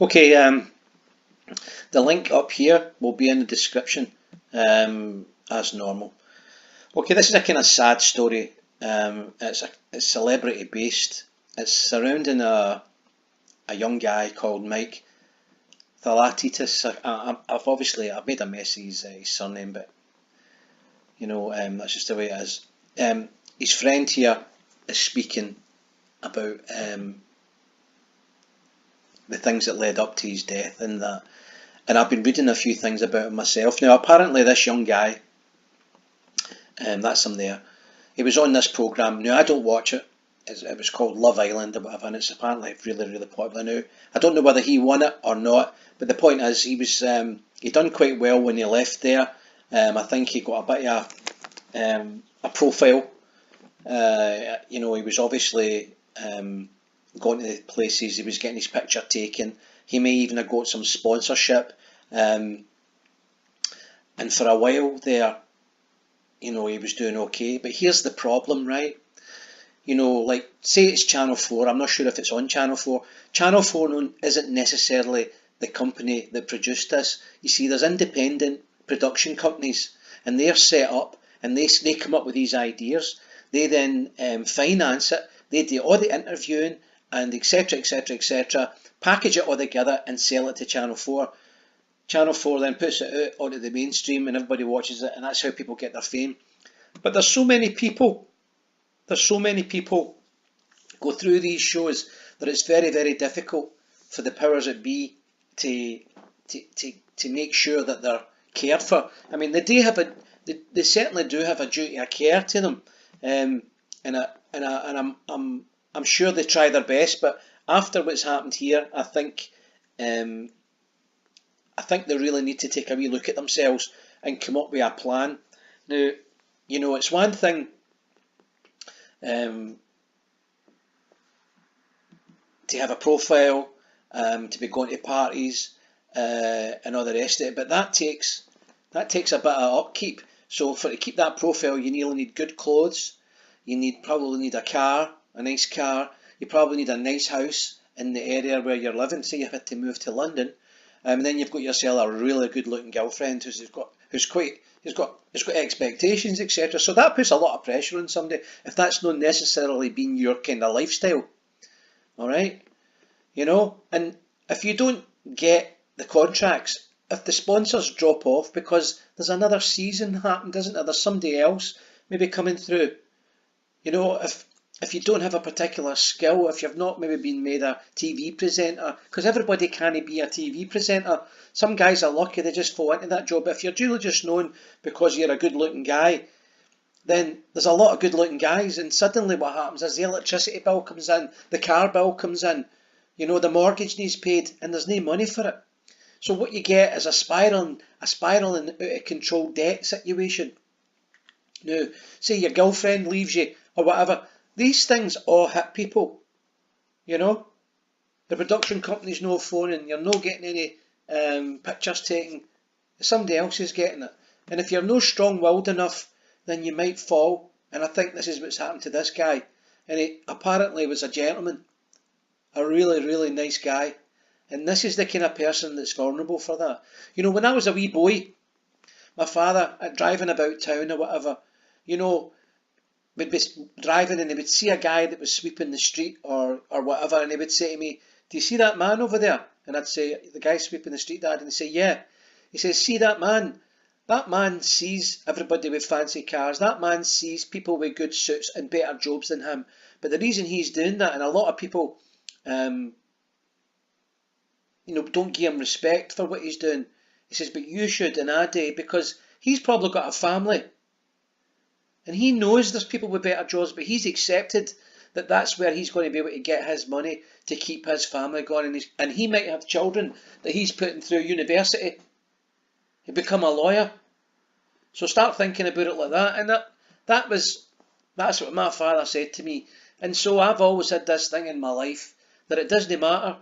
Okay, the link up here will be in the description, as normal. Okay, this is a kind of sad story. It's celebrity based. It's surrounding a young guy called Mike Thalassitis. I've made a mess of his surname, but that's just the way it is. His friend here is speaking about the things that led up to his death and that. And I've been reading a few things about him myself. Now, apparently this young guy, that's him there, he was on this programme. Now, I don't watch it. It was called Love Island or whatever, and it's apparently really, really popular now. I don't know whether he won it or not, but the point is he done quite well when he left there. I think he got a bit of a profile. He was obviously going to the places, he was getting his picture taken. He may even have got some sponsorship. And for a while there, he was doing okay. But here's the problem, right? Like, say it's Channel 4, I'm not sure if it's on Channel 4. Channel 4 isn't necessarily the company that produced this. You see, there's independent production companies, and they're set up, and they come up with these ideas. They then finance it, they do all the interviewing, and etc, etc, etc, package it all together and sell it to Channel 4. Channel 4 then puts it out onto the mainstream and everybody watches it, and that's how people get their fame. But there's so many people go through these shows that it's very, very difficult for the powers that be to make sure that they're cared for. I mean, they certainly do have a duty of care to them, and I'm sure they try their best. But after what's happened here, I think they really need to take a wee look at themselves and come up with a plan. Now, it's one thing to have a profile, to be going to parties, and all the rest of it, but that takes a bit of upkeep. So to keep that profile, you need good clothes, probably need a car, a nice car, you probably need a nice house in the area where you're living. Say you had to move to London, and then you've got yourself a really good looking girlfriend who's got expectations, etc. So that puts a lot of pressure on somebody if that's not necessarily been your kind of lifestyle. Alright? And if you don't get the contracts, if the sponsors drop off because there's another season happened, isn't there? There's somebody else maybe coming through. If you don't have a particular skill, if you've not maybe been made a TV presenter, because everybody can't be a TV presenter. Some guys are lucky, they just fall into that job. But if you're really just known because you're a good looking guy, then there's a lot of good looking guys, and suddenly what happens is the electricity bill comes in, the car bill comes in, the mortgage needs paid, and there's no money for it. So what you get is a spiraling out of control debt situation. Now, say your girlfriend leaves you or whatever, these things all hit people, The production company's no phoning, you're not getting any pictures taken, somebody else is getting it. And if you're no strong-willed enough, then you might fall. And I think this is what's happened to this guy. And he apparently was a gentleman, a really, really nice guy. And this is the kind of person that's vulnerable for that. When I was a wee boy, my father, driving about town or whatever, would be driving and he would see a guy that was sweeping the street or whatever, and he would say to me, "Do you see that man over there?" And I'd say, "The guy sweeping the street, Dad." And he'd say, "Yeah." He says, "See that man? That man sees everybody with fancy cars. That man sees people with good suits and better jobs than him. But the reason he's doing that, and a lot of people, don't give him respect for what he's doing." He says, "But you should and I do, because he's probably got a family. And he knows there's people with better jobs, but he's accepted that that's where he's going to be able to get his money to keep his family going. And he might have children that he's putting through university to become a lawyer. So start thinking about it like that." And that's what my father said to me. And so I've always had this thing in my life that it doesn't matter.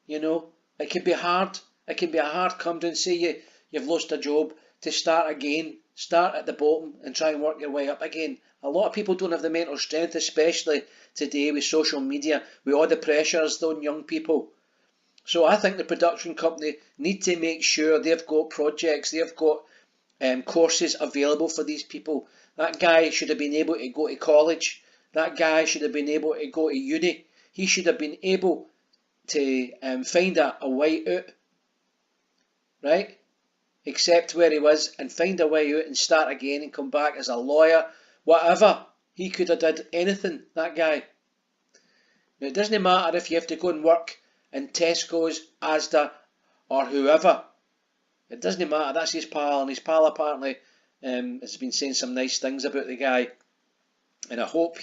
It can be hard. It can be a hard come down. Say you've lost a job, to start again. Start at the bottom and try and work your way up again. A lot of people don't have the mental strength, especially today with social media, with all the pressures on young people. So I think the production company need to make sure they've got projects, they've got courses available for these people. That guy should have been able to go to college. That guy should have been able to go to uni. He should have been able to find a way out, right? Accept where he was and find a way out and start again and come back as a lawyer, whatever. He could have did anything, that guy. Now, it doesn't matter if you have to go and work in Tesco's, Asda, or whoever. It doesn't matter. That's his pal, and his pal apparently has been saying some nice things about the guy. And I hope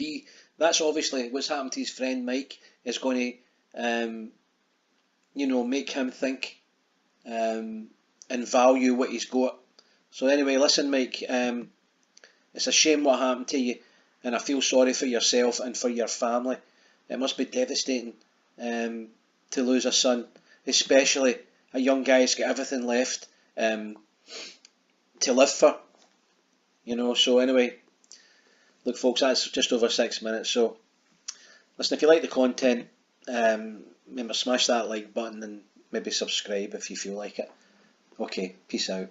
that's obviously what's happened to his friend Mike, is going to, make him think and value what he's got. So anyway, listen, Mike, it's a shame what happened to you, and I feel sorry for yourself and for your family. It must be devastating to lose a son, especially a young guy who's got everything left to live for. So anyway, look folks, that's just over 6 minutes. So listen, if you like the content, remember smash that like button and maybe subscribe if you feel like it. Okay, peace out.